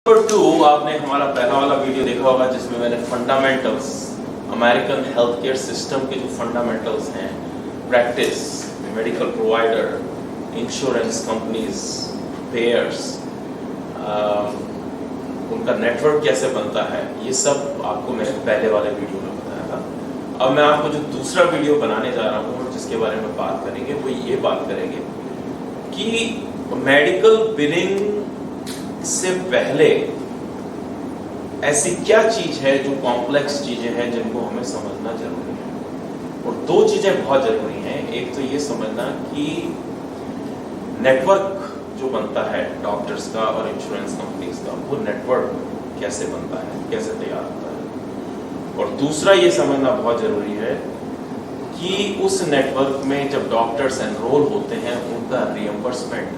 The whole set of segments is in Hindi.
नंबर 2, आपने हमारा पहला वाला वीडियो देखा होगा जिसमें मैंने fundamentals, American health care system के जो फंडामेंटल्स हैं, practice, medical provider, insurance companies, pairs, उनका नेटवर्क कैसे बनता है, ये सब आपको मैंने पहले वाले वीडियो में बताया था। अब मैं आपको जो दूसरा वीडियो बनाने जा रहा हूँ और जिसके बारे में बात करेंगे वो ये बात करेंगे कि मेडिकल बिलिंग से पहले ऐसी क्या चीज है जो कॉम्प्लेक्स चीजें हैं जिनको हमें समझना जरूरी है। और दो चीजें बहुत जरूरी हैं। एक तो ये समझना कि नेटवर्क जो बनता है डॉक्टर्स का और इंश्योरेंस कंपनीज का, वो नेटवर्क कैसे बनता है, कैसे तैयार होता है। और दूसरा ये समझना बहुत जरूरी है कि उस नेटवर्क में जब डॉक्टर्स एनरोल होते हैं उनका रिएम्बर्समेंट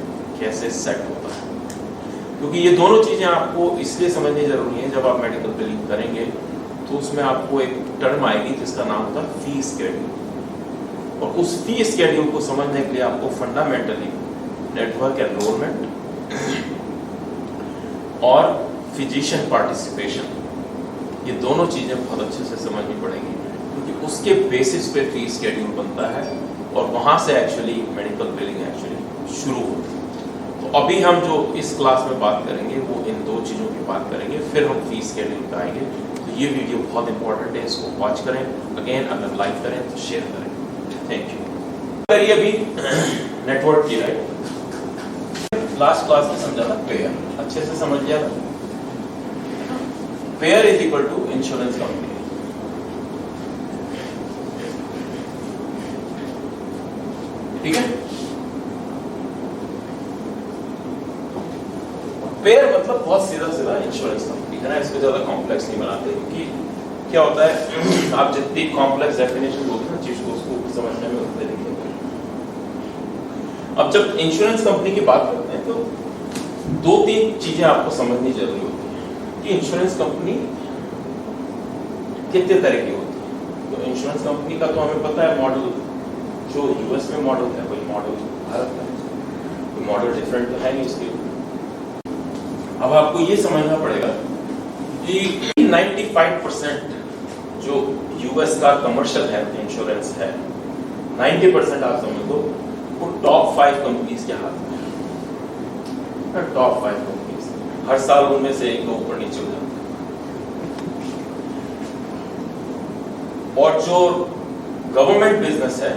कैसे सेट होता है। क्योंकि ये दोनों चीजें आपको इसलिए समझनी जरूरी है, जब आप मेडिकल बिलिंग करेंगे तो उसमें आपको एक टर्म आएगी जिसका नाम होता है फी स्केड्यूल। और उस फी स्केड्यूल को समझने के लिए आपको फंडामेंटली नेटवर्क एनरोलमेंट और फिजिशियन पार्टिसिपेशन, ये दोनों चीजें बहुत अच्छे से समझनी पड़ेगी, क्योंकि उसके बेसिस पे फी स्केड्यूल बनता है और वहां से एक्चुअली मेडिकल बिलिंग एक्चुअली शुरू होती है। तो अभी हम जो इस क्लास में बात करेंगे वो इन दो चीज़ों की बात करेंगे, फिर हम फीस शेड्यूल पे आएंगे। तो ये वीडियो बहुत इंपॉर्टेंट है, इसको वॉच करें। अगेन अगर लाइक करें तो शेयर करें। Thank you. करिए अभी नेटवर्क की, राइट। लास्ट क्लास में समझा था पेयर, अच्छे से समझ लिया था। Payer is equal to insurance company. ठीक है। पेयर मतलब बहुत सीधा सीधा इंश्योरेंस कंपनी है ना, इसको ज्यादा कॉम्प्लेक्स नहीं बनाते, क्योंकि क्या होता है आप जितनी कॉम्प्लेक्स डेफिनेशन बोलते हैं चीज को, उसको समझने में उतने नहीं होते। अब जब इंश्योरेंस कंपनी की बात करते हैं तो दो तीन चीजें आपको समझनी जरूरी होती है कि इंश्योरेंस कंपनी कितने तरह की होती है। तो इंश्योरेंस कंपनी का तो हमें पता है मॉडल, जो यूएस में मॉडल है वही मॉडल भारत में, कोई मॉडल डिफरेंट तो है नहीं इसके। अब आपको ये समझना पड़ेगा कि 95% जो यूएस का कमर्शियल हेल्थ इंश्योरेंस है, 90% आप समझ लो वो टॉप 5 कंपनीज के हाथ में है। टॉप 5 कंपनीज, हर साल उनमें से एक दो ऊपर नीचे हो जाते हैं। और जो गवर्नमेंट बिजनेस है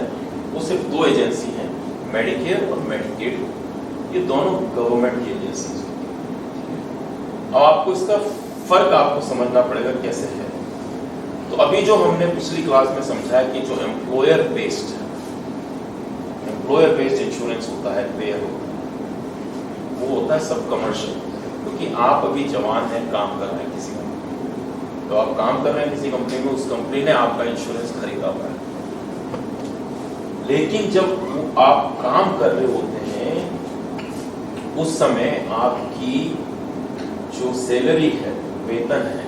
वो सिर्फ दो एजेंसी हैं, मेडिकेयर और मेडिकेड, ये दोनों गवर्नमेंट की एजेंसी। अब आपको इसका फर्क आपको समझना पड़ेगा कैसे है। तो अभी जो हमने पिछली क्लास में समझा है कि जो एम्प्लॉयर बेस्ड इंश्योरेंस होता है, पेयर होता है, वो होता है सब कमर्शियल। क्योंकि आप अभी जवान हैं, काम कर रहे हैं किसी कंपनी, तो आप काम कर रहे हैं किसी कंपनी में, उस कंपनी ने आपका इंश्योरेंस खरीदा हुआ है। लेकिन जब आप काम कर रहे होते हैं उस समय आपकी जो सैलरी है, वेतन है,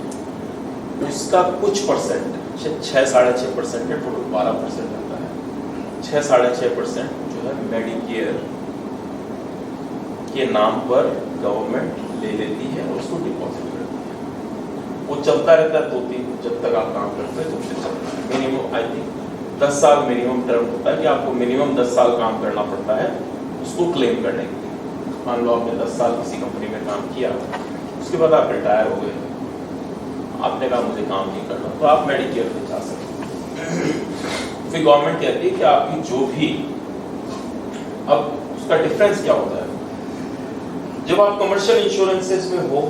उसका कुछ परसेंट, 6-6.5% है, टोटल 12% आता है। 6-6.5% जो है मेडिकेयर के नाम पर गवर्नमेंट ले लेती है और उसको डिपॉजिट करती है। वो चलता रहता है 2-3, जब तक आप काम करते हैं तब तक चलता है। मिनिमम आई थिंक 10 साल मिनिमम टर्म होता है कि आपको मिनिमम 10 साल काम करना पड़ता है उसको क्लेम करने के लिए। मान लो आपने 10 साल किसी कंपनी में काम किया, उसके बाद आप रिटायर हो गए, आपने कहा मुझे काम नहीं करना, तो आप मेडिकेयर पे जा सकते हैं। फिर गवर्नमेंट कहती है कि आपकी जो भी, अब उसका डिफरेंस क्या होता है, जब आप कमर्शियल इंश्योरेंसेस में हो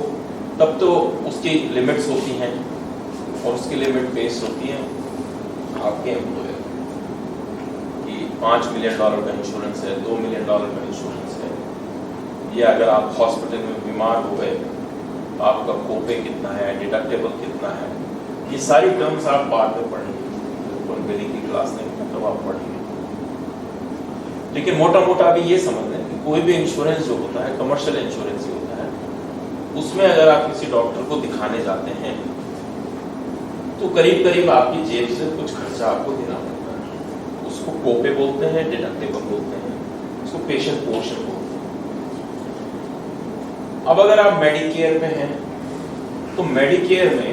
तब तो उसकी लिमिट्स होती हैं और उसकी लिमिट बेस्ड होती है आपके एम्प्लॉयर कि $5 मिलियन का इंश्योरेंस है, $2 मिलियन का इंश्योरेंस है, या अगर आप हॉस्पिटल में बीमार हो गए आपका कोपे कितना है, डिडक्टेबल कितना है, ये सारी टर्म्स आप बाद में पढ़ेंगे, बिलिंग की क्लास नहीं तब आप पढ़ेंगे। लेकिन मोटा मोटा अभी ये समझ लें कि कोई भी इंश्योरेंस जो होता है, कमर्शियल इंश्योरेंस ही होता है, उसमें अगर आप किसी डॉक्टर को दिखाने जाते हैं तो करीब करीब आपकी जेब से कुछ खर्चा आपको देना पड़ता है। उसको कोपे बोलते हैं, डिडक्टेबल बोलते हैं, उसको पेशेंट पोर्शन बोलते हैं। अब अगर आप मेडिकेयर में हैं तो मेडिकेयर में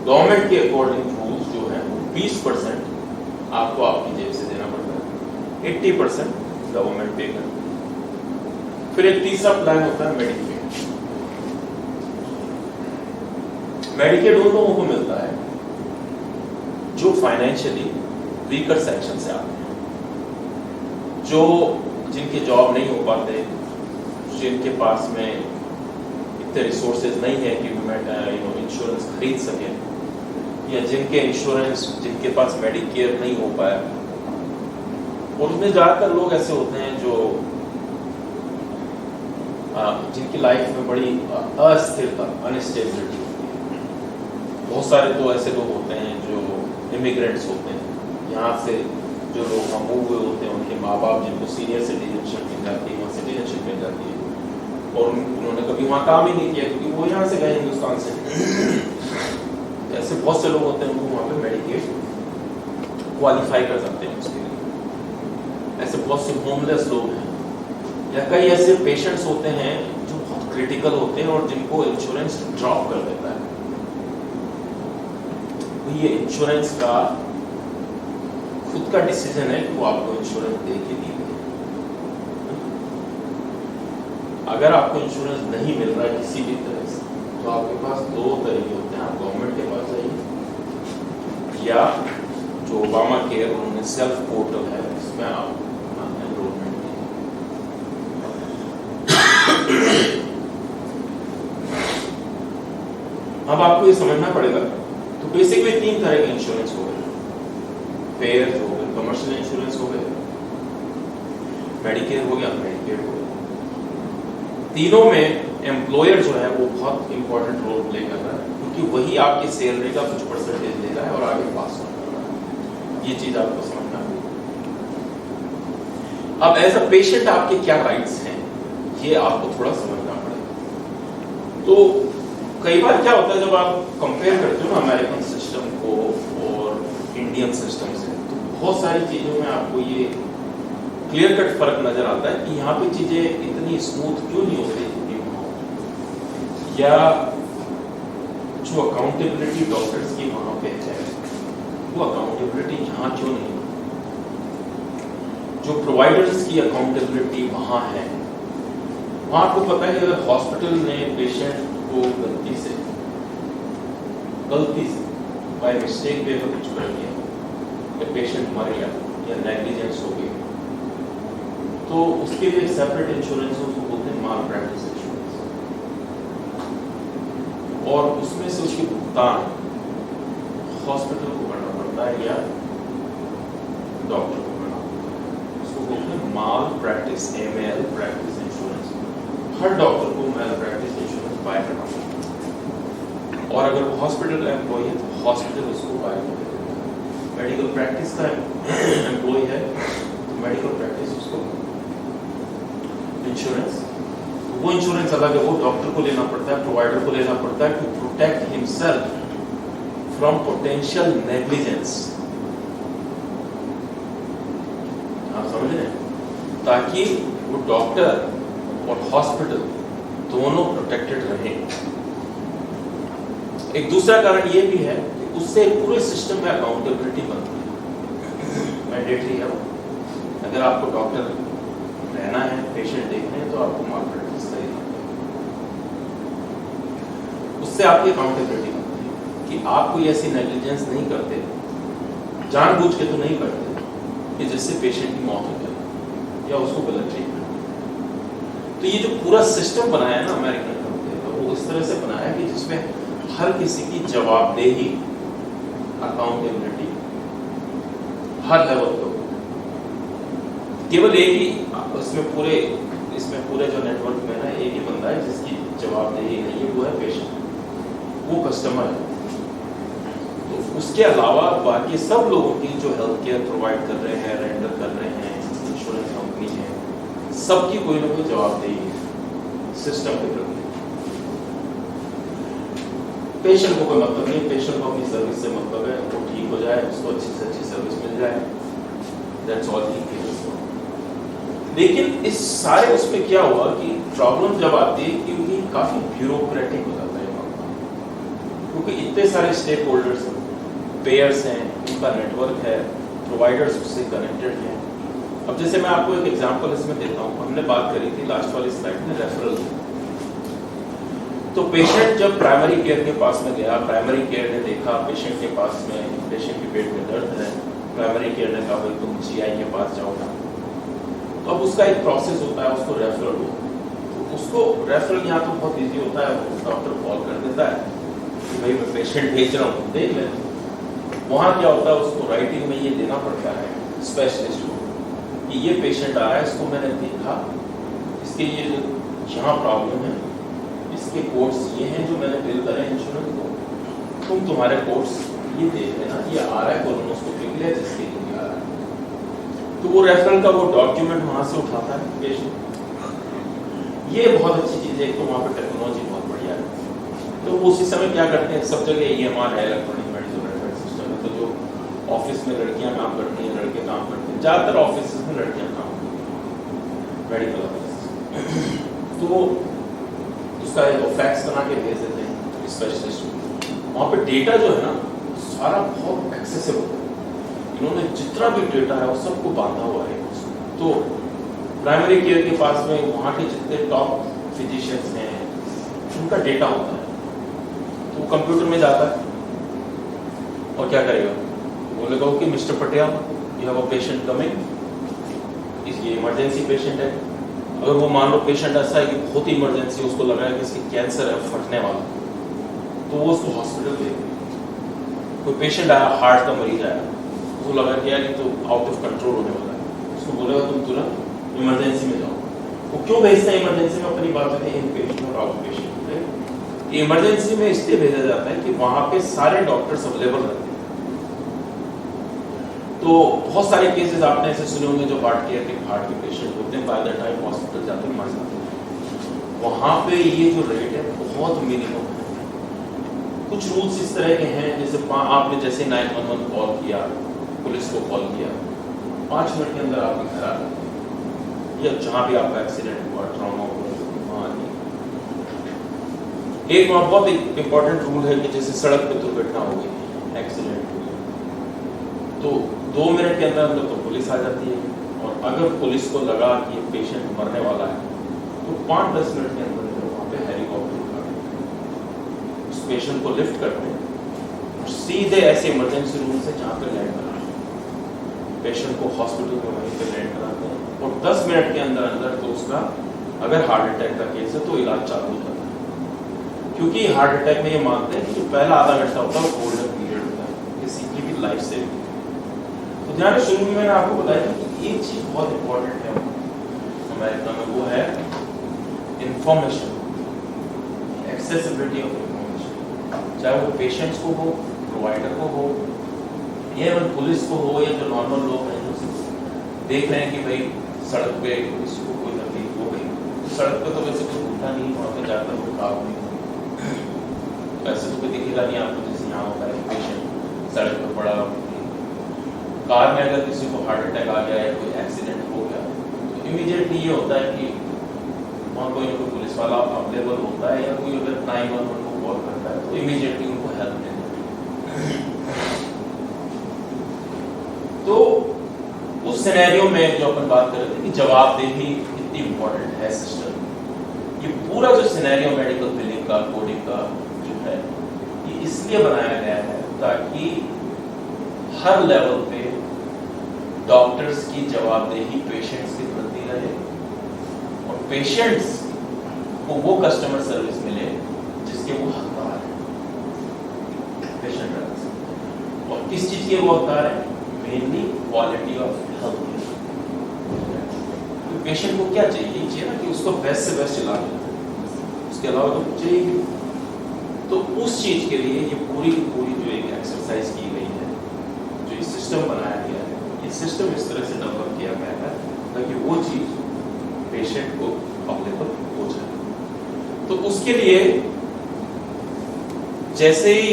गवर्नमेंट के अकॉर्डिंग रूल्स जो है 20% आपको आपकी जेब से देना पड़ता है, 80% गवर्नमेंट पे करती है। फिर एक तीसरा प्लान होता है मेडिकेयर। मेडिकेयर उन लोगों को मिलता है जो फाइनेंशियली वीकर सेक्शन से आते हैं, जो जिनके जॉब नहीं हो पाते, जिनके पास में इतने रिसोर्सेज नहीं है कि इंश्योरेंस खरीद सके, या जिनके पास मेडिकेयर नहीं हो पाया। और उसमें ज़्यादातर लोग ऐसे होते हैं जो जिनकी लाइफ में बड़ी अस्थिरता, अनस्टेबिलिटी होती है। बहुत सारे तो ऐसे लोग होते हैं जो इमिग्रेंट्स होते हैं, यहाँ से जो लोग वहाँ मूव हुए होते हैं, उनके माँ बाप जिनको सीनियर सिटीजनशिप मिल जाती है, वहाँ सिटीजनशिप मिल जाती है, और उन्होंने कभी वहाँ काम ही नहीं किया क्योंकि वो यहाँ से गए हिंदुस्तान से। ऐसे बहुत से लोग होते हैं, उनको वहाँ पे मेडिकेयर क्वालिफाई कर सकते हैं उसके लिए। ऐसे बहुत से होमलेस लोग हैं, या कई ऐसे पेशेंट्स होते हैं जो बहुत क्रिटिकल होते हैं और जिनको इंश्योरेंस ड्रॉप कर देता है। तो ये इंश्योरेंस का खुद का डिसीजन है कि वो आपको इंश्योरेंस दे के दी। अगर आपको इंश्योरेंस नहीं मिल रहा है किसी भी तरह से, तो आपके पास दो तरीके होते हैं। आप गवर्नमेंट के पास जाइए, या जो ओबामा केयर उन्होंने सेल्फ पोर्टल है उसमें आप एनरोलमेंट कीजिए। अब आपको ये समझना पड़ेगा, तो बेसिकली 3 तरह के इंश्योरेंस हो गए। पेयर हो गए, कमर्शियल इंश्योरेंस हो गए, मेडिकेयर हो गया, मेडिकेयर हो गया। तीनों में एम्प्लॉयर जो है वो बहुत इंपॉर्टेंट रोल प्ले कर रहा है, क्योंकि वही आपकी सैलरी का कुछ परसेंटेज ले रहा है और आगे पास कर रहा है। ये चीज आपको समझना होगी। अब एज अ पेशेंट आपके क्या राइट्स हैं, ये आपको थोड़ा समझना पड़ेगा। तो कई बार क्या होता है, जब आप कंपेयर करते हो ना अमेरिकन सिस्टम को और इंडियन सिस्टम से, तो बहुत सारी चीजों में आपको ये क्लियर कट फर्क नजर आता है कि यहाँ पे चीजें इतनी स्मूथ क्यों नहीं होती, या जो अकाउंटेबिलिटी डॉक्टर्स की वहां पे है वो अकाउंटेबिलिटी यहाँ क्यों नहीं, जो प्रोवाइडर्स की अकाउंटेबिलिटी वहां है। वहां आपको पता है कि अगर हॉस्पिटल ने पेशेंट को गलती से बाय मिस्टेक पे अगर कुछ कर दिया, या पेशेंट मर गया या नेग्लिजेंस हो गई, तो उसके लिए सेपरेट इंश्योरेंस है, उसको बोलते हैं माल प्रैक्टिस इंश्योरेंस, और उसमें से उसके भुगतान हॉस्पिटल को करना पड़ता है या डॉक्टर को करना पड़ता है। उसको बोलते हैं माल प्रैक्टिस, ML प्रैक्टिस इंश्योरेंस। हर डॉक्टर को माल प्रैक्टिस इंश्योरेंस बाय करना पड़ता है, और अगर वो हॉस्पिटल का एम्प्लॉय है तो हॉस्पिटल उसको बाय करता है। मेडिकल प्रैक्टिस का एम्प्लॉय है तो मेडिकल प्रैक्टिस उसको इंश्योरेंस, वो इंश्योरेंस अलग है, वो डॉक्टर को लेना पड़ता है, प्रोवाइडर को लेना पड़ता है, to protect himself from potential negligence. आप समझ रहे हैं, ताकि वो डॉक्टर और हॉस्पिटल दोनों प्रोटेक्टेड रहे। एक दूसरा कारण ये भी है कि उससे पूरे सिस्टम में अकाउंटेबिलिटी बनती है, मैंडेटरी है वो। अगर आपको डॉक्टर रहना है, पेशेंट देखने हैं, तो आपको माल प्रैक्टिस करना है। उससे आपकी अकाउंटेबिलिटी बनती है कि आप कोई ऐसी नेग्लिजेंस नहीं करते, जानबूझ के तो नहीं करते, कि जिससे पेशेंट की मौत हो जाए या उसको गलत ट्रीटमेंट। तो ये जो पूरा सिस्टम बनाया है ना अमेरिकन कंपनी का, वो इस तरह से बनाया है कि जिसमें हर किसी की जवाबदेही, अकाउंटेबिलिटी हर लेवल पे। केवल एक ही इसमें पूरे जो नेटवर्क में ना एक ही बंदा है जिसकी जवाबदेही नहीं है, वो है पेशेंट, वो कस्टमर है। तो उसके अलावा बाकी सब लोगों की जो हेल्थ केयर प्रोवाइड कर रहे हैं, रेंडर कर रहे हैं, इंश्योरेंस कंपनी है, सबकी कोई ना कोई जवाबदेही है सिस्टम के प्रति। पेशेंट को कोई मतलब नहीं, पेशेंट को अपनी सर्विस से मतलब है, वो ठीक हो जाए, उसको अच्छी से अच्छी सर्विस मिल जाए, that's all he cares for. लेकिन इस सारे उसमें क्या हुआ कि प्रॉब्लम जब आती है क्योंकि काफी ब्यूरोक्रेटिक हो जाता है मामला, क्योंकि इतने सारे स्टेक होल्डर्स हैं, पेयर्स हैं, उनका नेटवर्क है, प्रोवाइडर्स उससे कनेक्टेड हैं। अब जैसे मैं आपको एक एग्जांपल इसमें देता हूँ, हमने बात करी थी लास्ट वाली स्लाइड में रेफरल। तो पेशेंट जब प्राइमरी केयर के पास में गया, प्राइमरी केयर ने देखा पेशेंट के पास में, पेशेंट के पेट में दर्द है, प्राइमरी केयर ने कहा भाई तुम जीआई के पास जाओ ना। तो अब उसका एक प्रोसेस होता है, उसको रेफरल हो, तो उसको रेफरल यहाँ तो बहुत ईजी होता है, डॉक्टर कॉल कर देता है कि भाई मैं पेशेंट भेज रहा हूँ देख ले। वहाँ क्या होता है, उसको राइटिंग में ये देना पड़ता है स्पेशलिस्ट को कि ये पेशेंट आ रहा है, इसको मैंने देखा, इसके ये यहाँ प्रॉब्लम है, इसके कोड्स ये हैं जो मैंने बिल करे इंश्योरेंस को, तुम तुम्हारे कोड्स ये देख लेना, ये आ रहा है कोलोनोस्कोपी के लिए जिसके लिए आ रहा है। तो वो रेफरल का वो डॉक्यूमेंट वहाँ से उठाता है पेशेंट। ये बहुत अच्छी चीज़ है, तो वहाँ पर टेक्नोलॉजी बहुत बढ़िया है। तो उसी समय क्या करते हैं, सब जगह EMR है, इलेक्ट्रॉनिक मेडिकल रिकॉर्ड सिस्टम है, तो जो ऑफिस में लड़कियां काम करती हैं, लड़के काम करते हैं, ज़्यादातर ऑफिस में लड़कियां काम करती हैं मेडिकल ऑफिस, तो उसका फैक्स बना के भेज देते हैं स्पेशलिस्ट। वहाँ पे डेटा जो है ना सारा बहुत एक्सेसिबल है, इन्होंने जितना भी डेटा है वो सबको बांधा हुआ है। तो प्राइमरी केयर के पास में वहाँ के जितने टॉप फिजिशियंस हैं उनका डेटा होता है, तो वो कंप्यूटर में जाता है और क्या करेगा, बोलेगा कि mister Patel you have a patient coming, ये इमरजेंसी पेशेंट है। अगर वो मान लो पेशेंट ऐसा है कि बहुत ही इमरजेंसी, उसको लग रहा है कि इसकी कैंसर है फटने वाला, तो वो उसको हॉस्पिटल भेजेगा। कोई पेशेंट आया, हार्ट का मरीज आया, उसको लगा कि यार ये तो आउट ऑफ कंट्रोल होने वाला है, उसको बोलेगा तुम तुरंत इमरजेंसी में जाओ। वो क्यों भेजते हैं इमरजेंसी में, अपनी बात है इन पेशेंट और आउट पेशेंट। इमरजेंसी में इसलिए भेजा जाता है कि वहाँ पे सारे डॉक्टर्स अवेलेबल रहते हैं। तो बहुत सारे केसेस आपने ऐसे सुने होंगे जो हार्ट के पेशेंट होते हैं, बाय द टाइम हॉस्पिटल जाते हैं मर जाते हैं। वहाँ पे ये जो रेट है बहुत मिनिमम है। कुछ रूल्स इस तरह के हैं, जैसे आपने जैसे 911 कॉल किया, पुलिस को कॉल किया, 5 मिनट के अंदर आपके घर आ जाते हैं, या जहाँ भी आपका एक्सीडेंट हुआ, ट्रॉमा हुआ, वहाँ एक बहुत इंपॉर्टेंट रूल है कि जैसे सड़क पे दुर्घटना हो गई, एक्सीडेंट हो गया, तो 2 मिनट के अंदर तो पुलिस आ जाती है, और अगर पुलिस को लगा कि ये पेशेंट मरने वाला है तो 5-10 मिनट के अंदर वहाँ पे हेलीकॉप्टर उठा उस पेशेंट को लिफ्ट करते हैं और सीधे ऐसे इमरजेंसी रूम से जहाँ पे लैंड कराते हैं, पेशेंट को हॉस्पिटल में वहीं पे लैंड कराते हैं, और 10 मिनट के अंदर अंदर तो उसका अगर हार्ट अटैक का केस है तो इलाज चालू होता है। क्योंकि हार्ट अटैक में ये मानते हैं कि जो पहला आधा घंटा होता है वो गोल्डन पीरियड होता है किसी की भी लाइफ सेविंग। तो ध्यान शुरू में मैंने आपको बताया कि एक चीज बहुत इंपॉर्टेंट है अमेरिका में, वो है इंफॉर्मेशन, एक्सेसिबिलिटी ऑफ इंफॉर्मेशन, चाहे वो पेशेंट्स को हो, प्रोवाइडर को हो, या पुलिस को हो, या जो नॉर्मल लोग हैं जो देख रहे हैं कि भाई सड़क पे किसी को कोई तकलीफ हो गई, तो सड़क पे तो वैसे कोई घूमता नहीं, वहाँ पे जाकर कोई काम नहीं, वैसे तो कोई दिखेगा नहीं आपको, जैसे यहाँ होता है पेशेंट सड़क पर पड़ा। कार में अगर किसी को हार्ट अटैक आ गया या कोई एक्सीडेंट हो गया तो इमीडिएटली ये होता है कि वहाँ कोई पुलिस वाला अवेलेबल होता है, या कोई अगर 911 को कॉल करता है तो इमीडिएटली उनको हेल्प देते हैं। तो उस सिनेरियो में जो अपन बात कर रहे थे कि जवाबदेही कितनी इंपॉर्टेंट है सिस्टम, ये पूरा जो सिनेरियो मेडिकल बिलिंग का, कोडिंग का जो है, ये इसलिए बनाया गया है ताकि हर लेवल पे डॉक्टर्स की जवाबदेही पेशेंट्स के प्रति रहे, और पेशेंट्स को वो कस्टमर सर्विस मिले जिसके वो हकदार है पेशेंट। और किस चीज के वो हकदार है? Mainly quality of health. तो पेशेंट को क्या चाहिए ना कि उसको बेस्ट से बेस्ट इलाज मिले, उसके अलावा तो चाहिए। तो उस चीज के लिए ये पूरी की पूरी जो एक एक्सरसाइज की गई है, जो ये सिस्टम बनाया गया है, ये सिस्टम इस तरह से डेवलप किया गया है ताकि वो चीज पेशेंट को अवेलेबल हो जाए। तो उसके लिए जैसे ही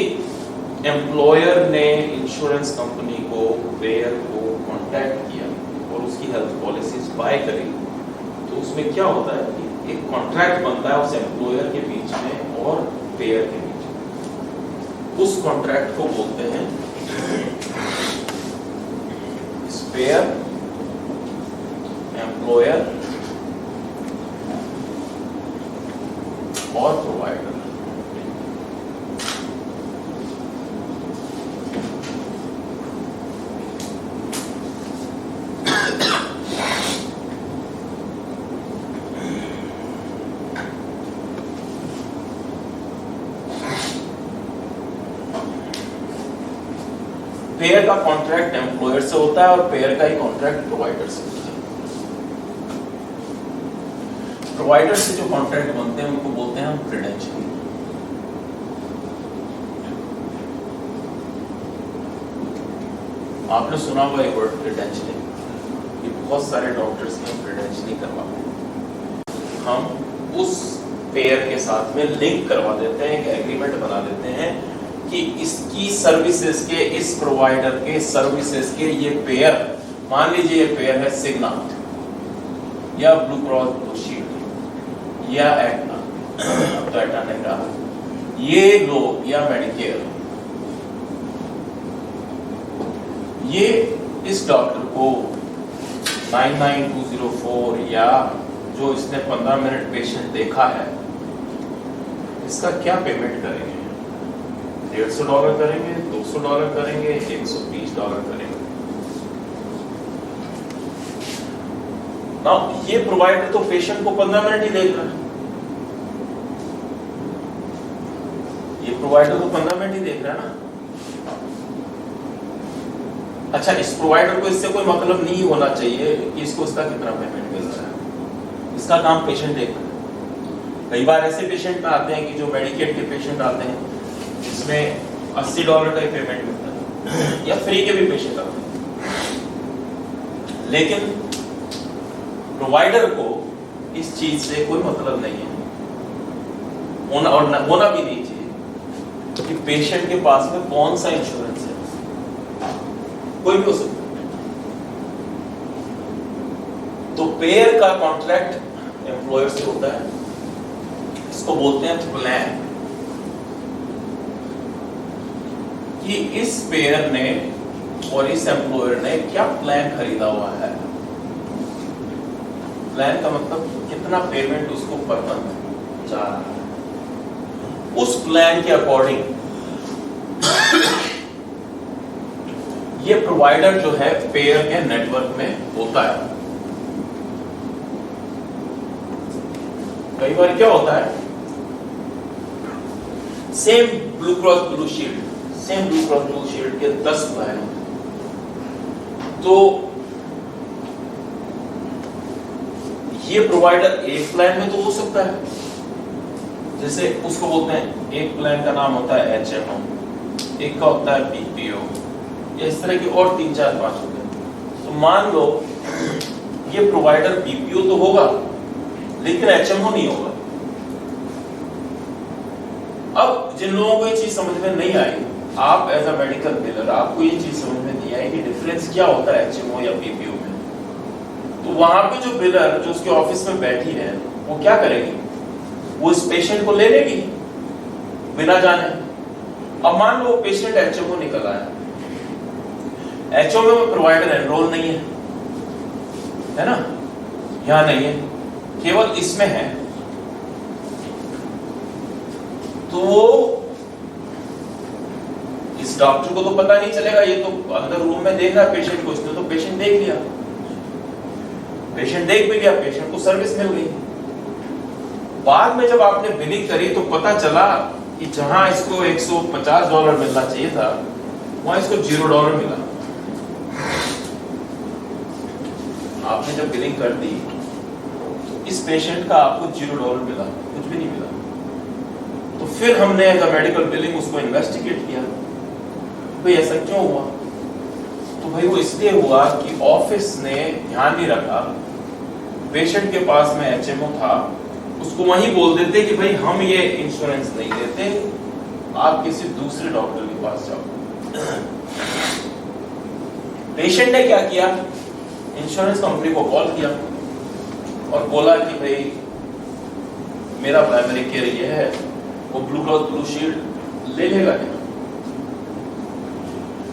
एम्प्लॉयर ने इंश्योरेंस कंपनी को, पेयर को कांटेक्ट किया और उसकी हेल्थ पॉलिसीज बाय करी, तो उसमें क्या होता है कि एक कॉन्ट्रैक्ट बनता है उस एम्प्लॉयर के बीच में और पेयर के बीच में। उस कॉन्ट्रैक्ट को बोलते हैं पेयर एम्प्लॉयर और प्रोवाइडर। पेयर का कॉन्ट्रैक्ट एम्प्लॉयर से होता है और पेयर का ही कॉन्ट्रैक्ट प्रोवाइडर से होता है। प्रोवाइडर से जो कॉन्ट्रैक्ट बनते हैं उनको बोलते हैं हम क्रेडेंशियलिंग। आपने सुना हुआ ये वर्ड क्रेडेंशियलिंग, कि बहुत सारे डॉक्टर्स की हम क्रेडेंशियलिंग करवाते हैं। हम उस पेयर के साथ में लिंक करवा देते हैं, एक एग्रीमेंट बना देते हैं कि इसकी सर्विसेज के, इस प्रोवाइडर के सर्विसेज के ये पेयर, मान लीजिए ये पेयर है सिग्ना या ब्लू क्रॉस ब्लू शील्ड या एटना, अब तो एटना नहीं रहा, ये लोग या मेडिकेयर, ये इस डॉक्टर को 99204 या जो इसने 15 मिनट पेशेंट देखा है, इसका क्या पेमेंट करेंगे? $150 करेंगे, $200 करेंगे, $120 करेंगे। ना ये प्रोवाइडर तो पेशेंट को 15 मिनट ही देख रहा है, ये प्रोवाइडर तो 15 मिनट ही देख रहा है ना। अच्छा, इस प्रोवाइडर को इससे कोई मतलब नहीं होना चाहिए कि इसको इसका कितना पेमेंट मिल रहा है, इसका काम पेशेंट देखना है। कई बार ऐसे पेशेंट आते हैं कि जो मेडिकेड के पेशेंट आते हैं इसमें $80 का ही पेमेंट मिलता है, या फ्री के भी पेशेंट आते हैं, लेकिन प्रोवाइडर को इस चीज से कोई मतलब नहीं है, होना भी नहीं चाहिए कि पेशेंट के पास में कौन सा इंश्योरेंस है, कोई भी हो सकता है। तो पेयर का कॉन्ट्रैक्ट एम्प्लॉयर से होता है, इसको बोलते हैं प्लान, कि इस पेयर ने और इस एम्प्लॉयर ने क्या प्लान खरीदा हुआ है। प्लान का मतलब कितना पेमेंट उसको पर मंथ जा रहा है, उस प्लान के अकॉर्डिंग ये प्रोवाइडर जो है पेयर के नेटवर्क में होता है। कई बार क्या होता है, same blue cross blue shield, same blue cross blue shield के 10 प्लान, तो ये प्रोवाइडर एक प्लान में तो हो सकता है, जैसे उसको बोलते हैं, एक प्लान का नाम होता है HMO, एक का होता है PPO, या इस तरह के और 3 4 5 होते हैं। तो मान लो ये प्रोवाइडर PPO तो होगा लेकिन HMO नहीं होगा। अब जिन लोगों को ये चीज समझ में नहीं आई, आप एज अ मेडिकल बिलर आपको ये चीज समझ में नहीं आई कि डिफरेंस क्या होता है HMO या PPO में, तो वहां पे जो बिलर जो उसके ऑफिस में बैठी है वो क्या करेगी, वो इस पेशेंट को ले लेगी बिना जाने। अब मान लो पेशेंट HMO निकल आया, HMO में प्रोवाइडर एनरोल नहीं है ना, यहां नहीं है, केवल इसमें है, तो इस डॉक्टर को तो पता नहीं चलेगा, ये तो अंदर रूम में देख रहा है पेशेंट को, इसने तो पेशेंट देख लिया, पेशेंट देख भी लिया, पेशेंट को सर्विस मिल गई। बाद में जब आपने बिलिंग करी तो पता चला कि जहां इसको $150 मिलना चाहिए था वहां इसको $0 मिला। आपने जब बिलिंग कर दी तो इस पेशेंट का आपको $0 मिला, कुछ भी नहीं मिला। तो फिर हमने एज अ मेडिकल बिलिंग उसको इन्वेस्टिगेट किया, भाई ऐसा क्यों हुआ। तो भाई वो इसलिए हुआ कि ऑफिस ने ध्यान नहीं रखा, पेशेंट के पास में HMO था, उसको वहीं बोल देते कि भाई हम ये इंश्योरेंस नहीं देते, आप किसी दूसरे डॉक्टर के पास जाओ। पेशेंट ने क्या किया, इंश्योरेंस कंपनी को कॉल किया, और बोला कि भाई मेरा प्राइमरी केयर ये है, वो ब्लू क्रॉस ब्लू शील्ड ले लेगा क्या?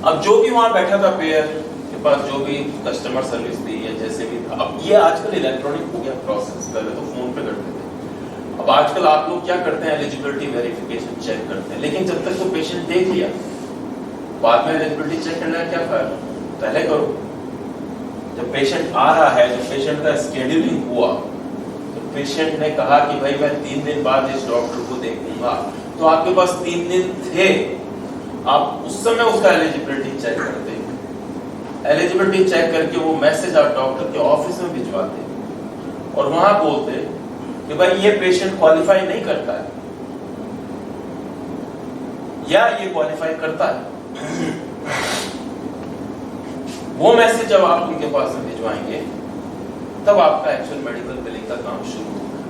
अब जो भी वहां बैठा था पेयर के पास, जो भी कस्टमर सर्विस थी या जैसे भी था, अब ये आजकल इलेक्ट्रॉनिक हो गया प्रोसेस, पहले तो फोन पे करते थे, अब आजकल आप लोग क्या करते हैं, एलिजिबिलिटी वेरिफिकेशन चेक करते हैं। लेकिन जब तक तो पेशेंट देख लिया, बाद में एलिजिबिलिटी चेक करना क्या फायदा, पहले करो। जब पेशेंट आ रहा है, जब पेशेंट का स्केड्यूलिंग हुआ, तो पेशेंट ने कहा कि भाई मैं 3 दिन बाद इस डॉक्टर को देखूंगा, तो आपके पास 3 दिन थे, आप उस समय उसका एलिजिबिलिटी चेक करते, एलिजिबिलिटी चेक करके वो मैसेज आप डॉक्टर के ऑफिस में भिजवाते और वहां बोलते कि भाई ये पेशेंट क्वालिफाई नहीं करता है या ये क्वालिफाई करता है। वो मैसेज जब आप उनके पास में भिजवाएंगे, तब आपका एक्चुअल मेडिकल बिलिंग का काम शुरू होगा।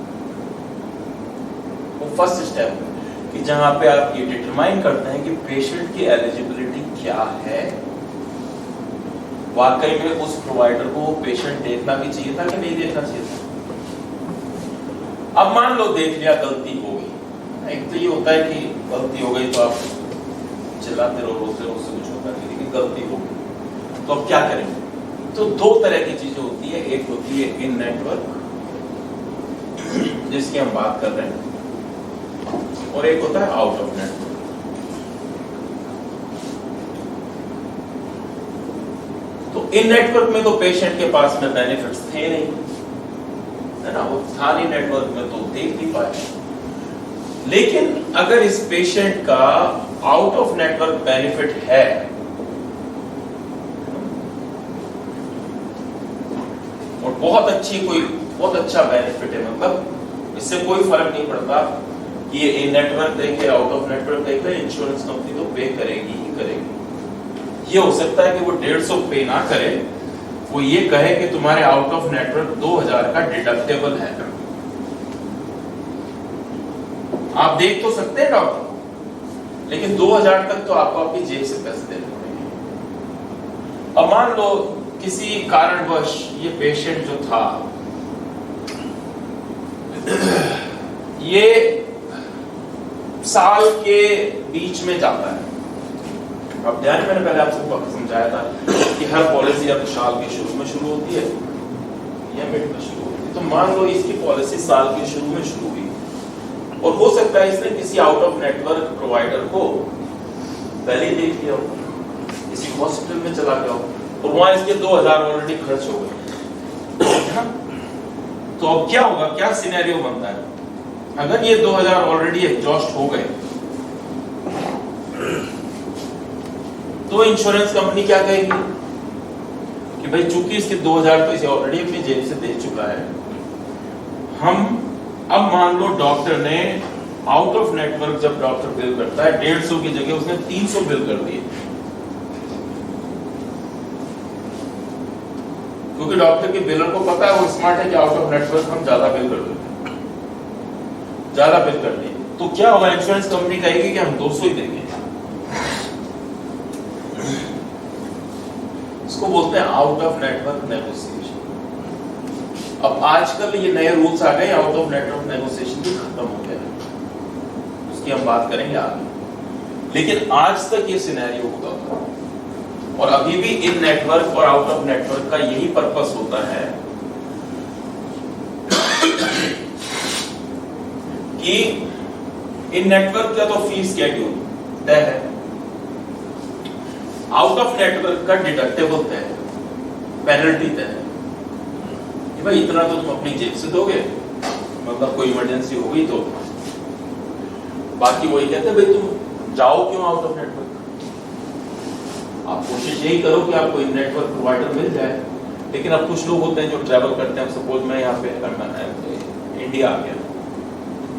वो फर्स्ट स्टेप है कि जहां पे आप ये डिटरमाइन करते हैं कि पेशेंट की एलिजिबिलिटी क्या है। वाकई में उस प्रोवाइडर को पेशेंट देखना भी चाहिए था कि नहीं देखना चाहिए था। अब मान लो देख लिया, गलती हो गई। एक तो ये होता है कि गलती हो गई तो आप चिल्लाते रहो, रोते रहो, उससे कुछ होता नहीं, लेकिन गलती हो गई तो अब क्या करेंगे? तो 2 तरह की चीजें होती है, एक होती है इन नेटवर्क जिसकी हम बात कर रहे हैं, और एक होता है आउट ऑफ नेटवर्क। तो इन नेटवर्क में तो पेशेंट के पास में बेनिफिट्स थे नहीं, है ना, वो था नहीं नेटवर्क में, तो देख नहीं पाए। लेकिन अगर इस पेशेंट का आउट ऑफ नेटवर्क बेनिफिट है, और बहुत अच्छा बेनिफिट है, मतलब इससे कोई फर्क नहीं पड़ता कि ये इन नेटवर्क देखे आउट ऑफ नेटवर्क देखे, इंश्योरेंस कंपनी तो पे करेगी ही करेगी। ये हो सकता है कि वो 150 पे ना करे, वो ये कहे कि तुम्हारे आउट ऑफ नेटवर्क 2000 का डिडक्टेबल है। आप देख तो सकते हैं डॉक्टर, लेकिन 2000 तक तो आपको आपकी जेब से पैसे देने पड़ेंगे। अब मान लो किसी कारणवश ये पेशेंट जो था ये साल के बीच में जाता है। अब ध्यान, मैंने पहले आपको समझाया था कि हर पॉलिसी अब साल के शुरू में शुरू होती है या मिड में शुरू होती है। तो मान लो इसकी पॉलिसी साल के शुरू में शुरू हुई, और हो सकता है इसने किसी आउट ऑफ नेटवर्क प्रोवाइडर को पहले ही देख लिया हो, किसी हॉस्पिटल में चला गया हो, और वहां इसके 2000 ऑलरेडी खर्च हो गए। तो अब क्या होगा, क्या सिनेरियो बनता है अगर ये 2000 ऑलरेडी एग्जॉस्ट हो गए? तो इंश्योरेंस कंपनी क्या कहेगी कि भाई चूंकि इसके 2000 तो इसे ऑलरेडी अपनी जेब से दे चुका है, हम अब मान लो डॉक्टर ने आउट ऑफ नेटवर्क, जब डॉक्टर बिल करता है 150 की जगह उसने 300 बिल कर दिए, क्योंकि डॉक्टर के बिलर को पता है, वो स्मार्ट है कि आउट ऑफ नेटवर्क हम ज्यादा बिल कर देते हैं, ज्यादा बिल कर दिए। तो क्या होगा, इंश्योरेंस कंपनी कहेगी कि हम 200 ही देंगे। इसको बोलते हैं आउट ऑफ नेटवर्क नेगोशिएशन। अब आजकल ये नए रूल्स आ गए, आउट ऑफ नेटवर्क नेगोशिएशन भी खत्म हो गया, उसकी हम बात करेंगे आगे। लेकिन आज तक ये सिनेरियो होता था, और अभी भी इन नेटवर्क और आउट ऑफ नेटवर्क का यही पर्पस होता है कि इन नेटवर्क का तो फीस शेड्यूल तय है, आउट ऑफ नेटवर्क का डिडक्टेबल तय है, पेनल्टी तय है कि भाई इतना तो तुम अपनी जेब से दोगे, मतलब कोई इमरजेंसी हो गई तो। बाकी वही कहते हैं भाई तुम जाओ क्यों आउट ऑफ नेटवर्क, आप कोशिश यही करो कि आपको इन नेटवर्क प्रोवाइडर मिल जाए। लेकिन अब कुछ लोग होते हैं जो ट्रैवल करते हैं, सपोज मैं यहाँ पे इंडिया आ गया,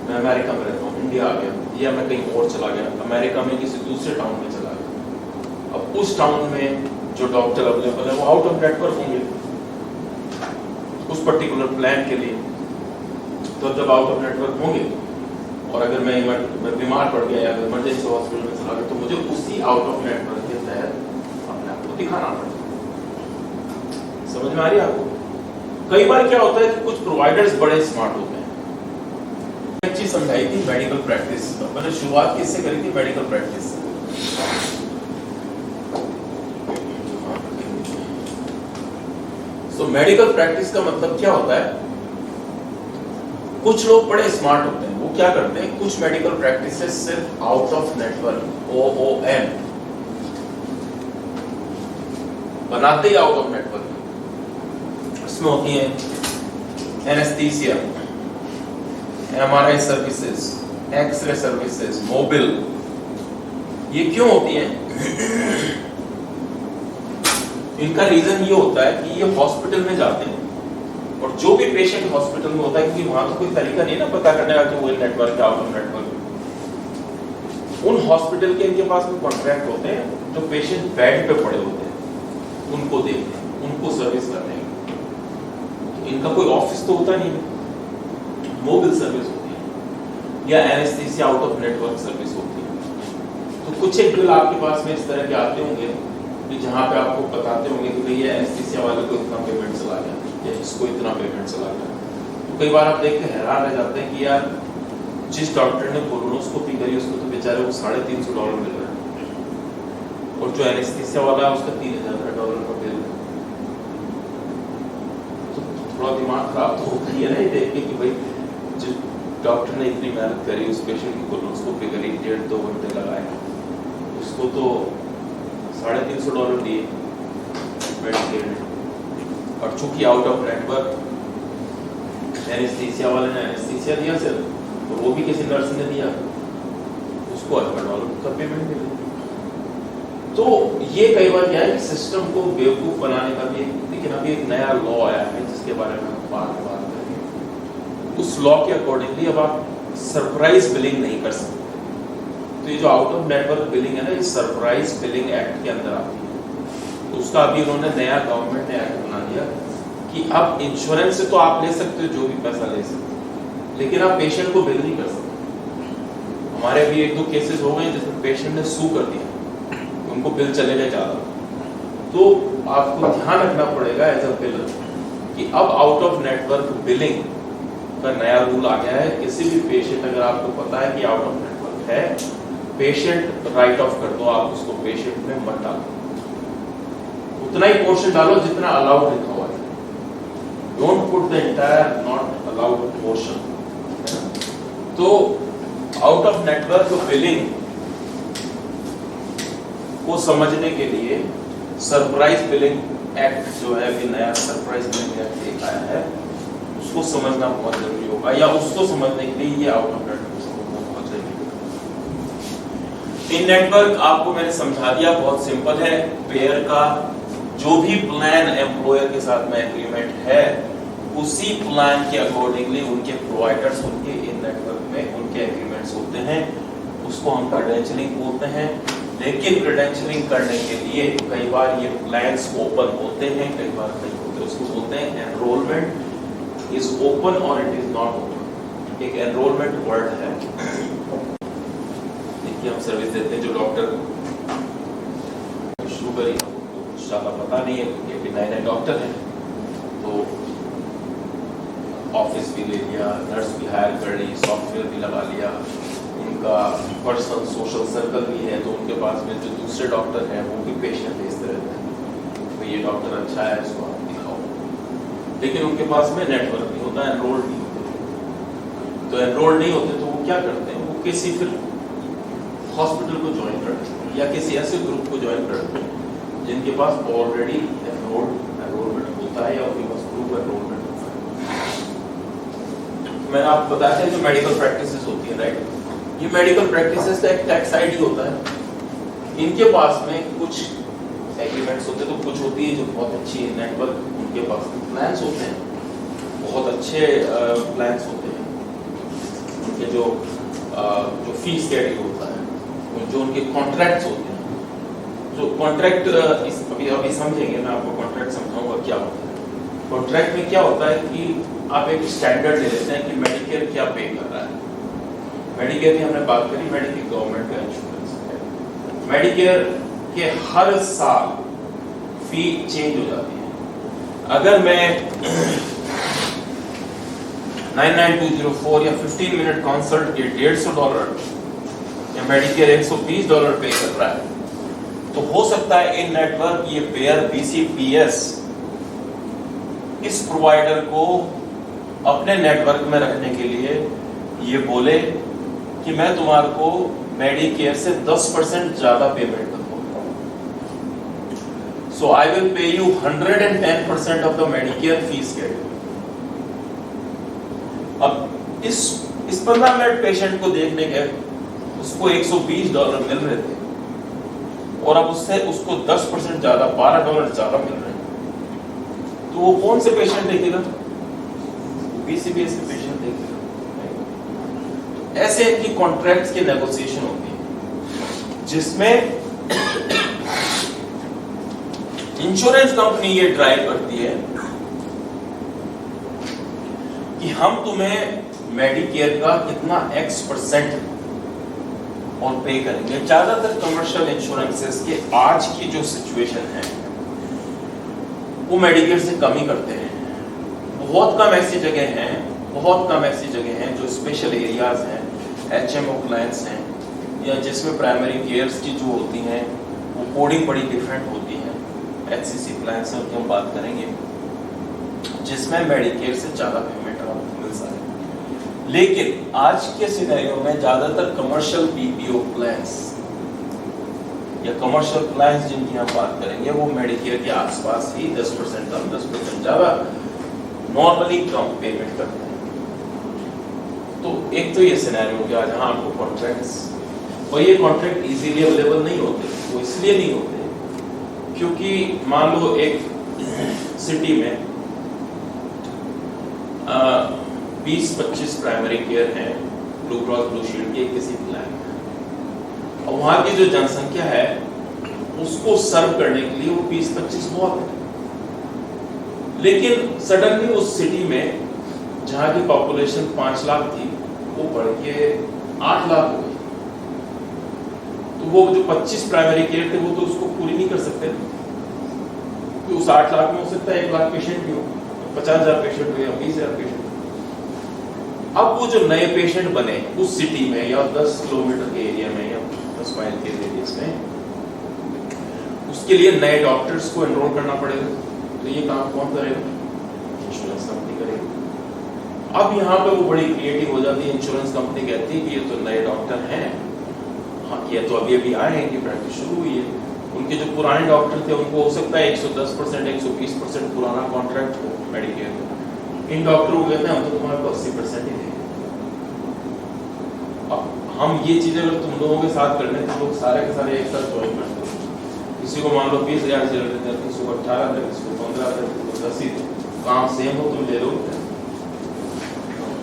मैं अमेरिका में रहता हूँ, इंडिया आ गया, या मैं कहीं और चला गया, अमेरिका में किसी दूसरे टाउन में चला गया। अब उस टाउन में जो डॉक्टर अवेलेबल है वो आउट ऑफ नेटवर्क होंगे उस पर्टिकुलर प्लान के लिए। तो जब आउट ऑफ नेटवर्क होंगे, और अगर मैं बीमार पड़ गया या इमरजेंसी हॉस्पिटल में चला गया, तो मुझे उसी आउट ऑफ नेटवर्क के तहत अपने आप को दिखाना पड़ेगा। समझ में आ रही है आपको? कई बार क्या होता है कि कुछ प्रोवाइडर्स बड़े स्मार्ट होते हैं। एक चीज समझाई थी मेडिकल प्रैक्टिस, मैंने शुरुआत किससे करी थी? मेडिकल प्रैक्टिस से। तो मेडिकल प्रैक्टिस का मतलब क्या होता है? कुछ लोग बड़े स्मार्ट होते हैं, वो क्या करते हैं, कुछ मेडिकल प्रैक्टिसेस सिर्फ आउट ऑफ नेटवर्क OON बनाते ही आउट ऑफ नेटवर्क। इसमें होती हैं anaesthesia, MRI services, x-ray services, mobile. ये क्यों होती हैं? इनका रीजन ये होता है कि ये हॉस्पिटल में जाते हैं और जो भी पेशेंट हॉस्पिटल में होता है, क्योंकि वहां तो कोई तरीका नहीं ना पता करने का कि वो नेटवर्क आउट ऑफ नेटवर्क, उन हॉस्पिटल के इनके पास में कॉन्ट्रैक्ट होते हैं जो पेशेंट बेड पे पड़े होते हैं उनको देखते हैं, उनको सर्विस करते हैं। इनका कोई ऑफिस तो होता नहीं है, मोबाइल सर्विस होती है या anaesthesia out of network service होती है। तो कुछ एक बिल आपके पास में इस तरह के आते होंगे कि जहां पे आपको बताते होंगे कि भैया एनेस्थीसिया वाले को इतना पेमेंट चला गया या इसको इतना पेमेंट चला गया। तो कई बार आप देख के हैरान रह जाते हैं कि यार जिस डॉक्टर ने कोलोनोस्कोपी करी उसको तो बेचारे को $350 मिल रहा है और जो एनेस्थीसिया वाला है उसका $3000 का बिल है। तो थोड़ा दिमाग खराब तो होता ही है ना ये देख के कि भाई जिस डॉक्टर ने इतनी मेहनत करी, उस पेशेंट की कोलोनोस्कोपी करी, 1.5-2 घंटे लगाए, उसको तो $350 दिए और चूंकि आउट ऑफ नेटवर्क एनेस्थीसिया वाले ने एनेस्थीसिया दिया सिर्फ, तो वो भी किसी नर्स ने दिया, उसको $800 का पेमेंट मिला। तो ये कई बार क्या है कि सिस्टम को बेवकूफ बनाने का भी, लेकिन अभी एक नया लॉ आया है जिसके बारे में हम बाद में बात करेंगे। उस लॉ के अकॉर्डिंगली अब आप सरप्राइज बिलिंग नहीं कर सकते। तो ये जो आउट ऑफ नेटवर्क बिलिंग है ना, ये सरप्राइज बिलिंग एक्ट के अंदर आती है। तो उसका अभी उन्होंने नया गवर्नमेंट ने एक्ट बना दिया कि अब इंश्योरेंस से तो आप ले सकते हो जो भी पैसा ले सकते हो, लेकिन आप पेशेंट को बिल नहीं कर सकते। हमारे अभी 1-2 केसेस हो गए जिसमें पेशेंट ने सू कर दिया, उनको बिल चले गए ज्यादा। तो आपको ध्यान रखना पड़ेगा एज अ बिलर कि अब आउट ऑफ नेटवर्क बिलिंग का नया रूल आ गया है। किसी भी पेशेंट, अगर आपको पता है कि आउट ऑफ नेटवर्क है, पेशेंट राइट ऑफ कर दो, आप उसको पेशेंट में मत डालो, उतना ही पोर्शन डालो जितना अलाउड लिखा हुआ है। Don't put the entire not allowed portion. तो आउट ऑफ नेटवर्क बिलिंग को समझने के लिए सरप्राइज बिलिंग एक्ट जो है, अभी नया सरप्राइज बिलिंग एक्ट एक आया है, उसको समझना बहुत जरूरी होगा, या उसको समझने के लिए ये आउट ऑफ नेटवर्क समझना बहुत जरूरी होगा। इन नेटवर्क आपको मैंने समझा दिया, बहुत सिंपल है। पेयर का जो भी प्लान एम्प्लॉयर के साथ में एग्रीमेंट है, उसी प्लान के अकॉर्डिंगली उनके प्रोवाइडर्स उनके इन नेटवर्क में उनके एग्रीमेंट्स होते हैं, उसको हम क्रेडेंशियलिंग बोलते हैं। लेकिन क्रेडेंशियलिंग करने के लिए कई बार ये प्लान्स ओपन होते हैं, कई बार नहीं होते, उसको बोलते हैं एनरोलमेंट इज ओपन और इट इज नॉट ओपन। एक एनरोलमेंट वर्ड है, देखिए हम सर्विस देते हैं, जो डॉक्टर शुरू करी ज्यादा पता नहीं है क्योंकि नए डॉक्टर हैं, तो ऑफिस भी ले लिया, नर्स भी हायर कर ली, सॉफ्टवेयर भी लगा लिया, उनका पर्सनल सोशल सर्कल भी है, तो उनके पास में जो दूसरे डॉक्टर हैं वो भी पेशेंट भेजते रहते हैं, तो ये डॉक्टर अच्छा है इसको आप दिखाओ, लेकिन उनके पास में नेटवर्क नहीं होता, एनरोल्ड नहीं होते। तो एनरोल्ड नहीं होते तो वो क्या करते हैं, वो किसी फिर हॉस्पिटल को ज्वाइन करते हैं या किसी ऐसे ग्रुप को ज्वाइन करते हैं जिनके पास ऑलरेडी एनरोलमेंट होता है या उनके पास ग्रुप एनरोलमेंट होता है। मैंने आपको बताया था जो मेडिकल प्रैक्टिसेस होती है, राइट, ये मेडिकल प्रैक्टिसेस का एक टैक्स आईडी होता है। इनके पास में कुछ एग्रीमेंट्स होते हैं, तो कुछ होती है जो बहुत अच्छी नेटवर्क, उनके पास प्लान्स होते हैं, बहुत अच्छे प्लान्स होते हैं, उनके जो फीस शेड्यूल होता है, जो उनके कॉन्ट्रैक्ट्स होते हैं, जो कॉन्ट्रैक्ट अभी समझेंगे, मैं आपको कॉन्ट्रैक्ट समझाऊंगा क्या होता है। कॉन्ट्रैक्ट में क्या होता है कि आप एक स्टैंडर्ड ले लेते हैं कि मेडिकेयर क्या पे कर रहा है। मेडिकेयर की हमने बात करी, मेडिकेयर गवर्नमेंट का इंश्योरेंस है। मेडिकेयर के हर साल फी चेंज हो जाती है। अगर मैं $99,204 या 15 मिनट कंसल्ट के $150 या मेडिकेयर $120 पे कर रहा है, तो हो सकता है इन नेटवर्क ये पेयर BCPS इस प्रोवाइडर को अपने नेटवर्क में रखने के लिए ये बोले कि मैं तुम्हारे को मेडिकेयर से 10% ज्यादा पेमेंट करूंगा, so I will pay you 110% of the Medicare fees get. अब इस 15 मिनट पेशेंट को देखने के उसको $120 मिल रहे थे और अब उससे उसको 10% ज्यादा $12 ज्यादा मिल रहे हैं, तो वो कौन से पेशेंट देखेगा? BCPS के पेशेंट देखेगा। तो ऐसे की कॉन्ट्रैक्ट्स के नेगोशिएशन होती है जिसमें इंश्योरेंस कंपनी ये ड्राइव करती है कि हम तुम्हें मेडिकेयर का कितना X% और पे करेंगे। ज्यादातर कमर्शियल इंश्योरेंसेस के आज की जो सिचुएशन है वो मेडिकेयर से कम ही करते हैं। बहुत कम ऐसी जगह हैं जो स्पेशल एरियाज हैं, HMO क्लाइंट्स हैं, या जिसमें प्राइमरी केयर्स की जो होती हैं वो कोडिंग बड़ी डिफरेंट होती है, HCC प्लान्स हैं उनकी हम बात करेंगे, जिसमें मेडिकेयर से ज्यादा पेमेंट आपको मिल सकती है। लेकिन आज के सिनेरियो में ज्यादातर कमर्शियल BPO प्लान्स या कमर्शियल प्लान्स जिनकी हम बात करेंगे वो मेडिकेयर के आसपास ही 10% कम 10% ज्यादा नॉर्मली कम पेमेंट करते हैं। तो एक तो ये सिनेरियो हो गया जहां आपको कॉन्ट्रैक्ट्स, और ये कॉन्ट्रैक्ट इजीली अवेलेबल नहीं होते। वो इसलिए नहीं होते क्योंकि मान लो एक सिटी में 20-25 प्राइमरी केयर है ब्लू क्रॉस ब्लू शील्ड के किसी प्लान में, और वहां की जो जनसंख्या है उसको सर्व करने के लिए वो 20-25 बहुत है। लेकिन सडनली उस सिटी में जहां की पॉपुलेशन 5 लाख थी वो बढ़ के 8 लाख हो गई, तो वो जो 25 प्राइमरी केयर थे वो तो उसको पूरी नहीं कर सकते, तो उस 8 लाख में हो सकता है 1 लाख पेशेंट भी हो, 50,000 पेशेंट हो या 20,000 पेशेंट। अब वो जो नए पेशेंट बने उस सिटी में या 10 किलोमीटर के एरिया में या 10 माइल के रेडियस में, उसके लिए नए डॉक्टर्स को एनरोल करना पड़ेगा। तो ये काम कौन करेगा? इंश्योरेंस कंपनी करेगी। अब यहाँ पे वो बड़ी क्रिएटिव हो जाती है। इंश्योरेंस कंपनी कहती है कि ये तो नए डॉक्टर हैं, हाँ ये तो अभी आए हैं, इनकी प्रैक्टिस शुरू हुई है, उनके जो पुराने डॉक्टर थे उनको हो सकता है 110% 120% पुराना कॉन्ट्रैक्ट हो मेडिकेयर का। इन डॉक्टरों को कहते हैं हम तो तुम्हारे को 80% ही देंगे। अब हम ये चीजें अगर तुम लोगों के साथ करने तो लोग सारे के सारे एक साथ ज्वाइन करते हैं। किसी को मान लो 20,000 से लेते हैं, किसी को 18,000, किसी को 15,000, किसी को 10,000, काम सेम हो तुम ले लो,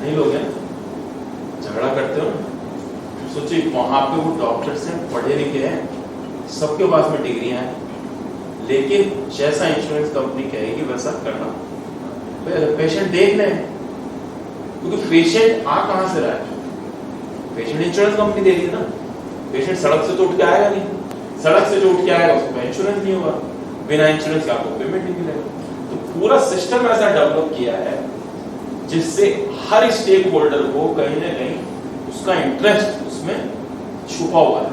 नहीं लोगे झगड़ा करते हो। सोचिए वहां पे वो डॉक्टर्स हैं, पढ़े लिखे हैं, सबके पास में डिग्रियां हैं, लेकिन जैसा इंश्योरेंस कंपनी कहेगी वैसा करना। पेशेंट देख लें, क्योंकि पेशेंट आ कहां से रहा है? पेशेंट इंश्योरेंस कंपनी दे रही है ना। पेशेंट सड़क से तो उठ के आएगा नहीं, सड़क से जो उठ के आएगा उसको इंश्योरेंस नहीं होगा, बिना इंश्योरेंस के आपको पेमेंट नहीं मिलेगा। तो पूरा सिस्टम ऐसा डेवलप किया है जिससे हर स्टेक होल्डर को कहीं ना कहीं उसका इंटरेस्ट उसमें छुपा हुआ है।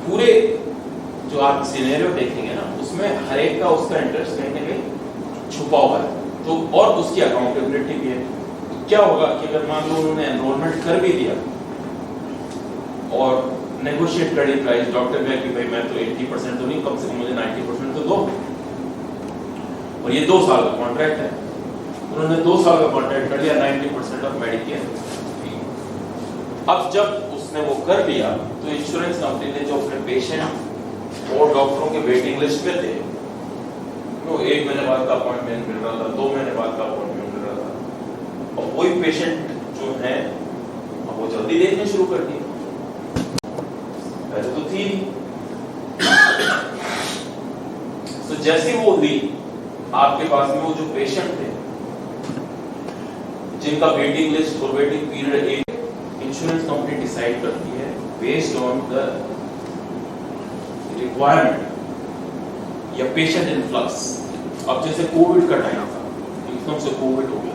पूरे जो आप सिनेरियो देखेंगे ना उसमें हर एक का उसका इंटरेस्ट कहीं ना कहीं छुपा हुआ है, तो और उसकी अकाउंटेबिलिटी भी है। तो क्या होगा कि अगर मान लो उन्होंने एनरोलमेंट कर भी दिया और नेगोशिएट कर दी प्राइस, डॉक्टर कहे कि भाई मैं तो 80% तो नहीं, कम से कम मुझे 90% तो दो, और ये 2 साल का कॉन्ट्रैक्ट है, उन्होंने 2 साल का कॉन्ट्रैक्ट कर लिया 90% ऑफ मेडिकेयर। अब जब उसने वो कर लिया तो इंश्योरेंस कंपनी ने जो अपने पेशेंट और डॉक्टरों के वेटिंग लिस्ट पे थे, तो 1 महीने बाद का अपॉइंटमेंट मिल रहा था, 2 महीने बाद का अपॉइंटमेंट मिल रहा था, और वही पेशेंट जो है वो जल्दी देखने शुरू कर दिए, पहले तो थी। तो जैसे वो हुई आपके पास में वो जो पेशेंट थे जिनका वेटिंग लिस्ट और waiting period insurance company decide करती है बेस्ड ऑन द रिक्वायरमेंट या पेशेंट इनफ्लक्स। अब जैसे कोविड का टाइम था, एकदम से कोविड हो गया,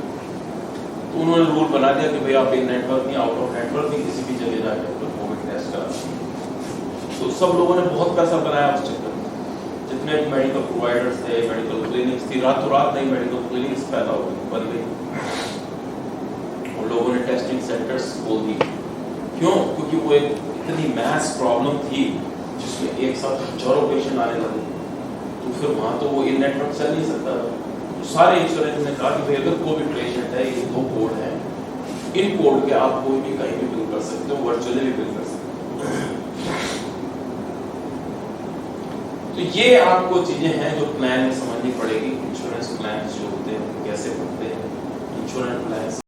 तो उन्होंने रूल बना दिया कि भाई आप इन नेटवर्क नहीं, आउट ऑफ नेटवर्क नहीं, किसी भी जगह जाकर तो कोविड टेस्ट करा। तो सब लोगों ने बहुत पैसा बनाया उस चक्कर में, जितने भी मेडिकल प्रोवाइडर्स थे, मेडिकल क्लिनिक्स थी, रातों रात नई मेडिकल क्लिनिक्स पैदा हो गई, बन गई, और लोगों ने टेस्टिंग सेंटर्स खोल दिए। क्यों? क्योंकि वो एक इतनी मैस प्रॉब्लम थी जिसमें एक साथ हजारों पेशेंट आने लगे, तो फिर वहाँ तो वो इन नेटवर्क चल नहीं सकता था। तो सारे इंश्योरेंस ने कहा कि भाई अगर कोई भी पेशेंट है, ये 2 कोड हैं, इन कोड के आप कोई भी कहीं भी बिल कर सकते हो, वर्चुअली भी बिल कर सकते हो। तो ये आपको चीजें हैं जो प्लान में समझनी पड़ेगी। इंश्योरेंस प्लान जो होते हैं कैसे बनते हैं, इंश्योरेंस प्लान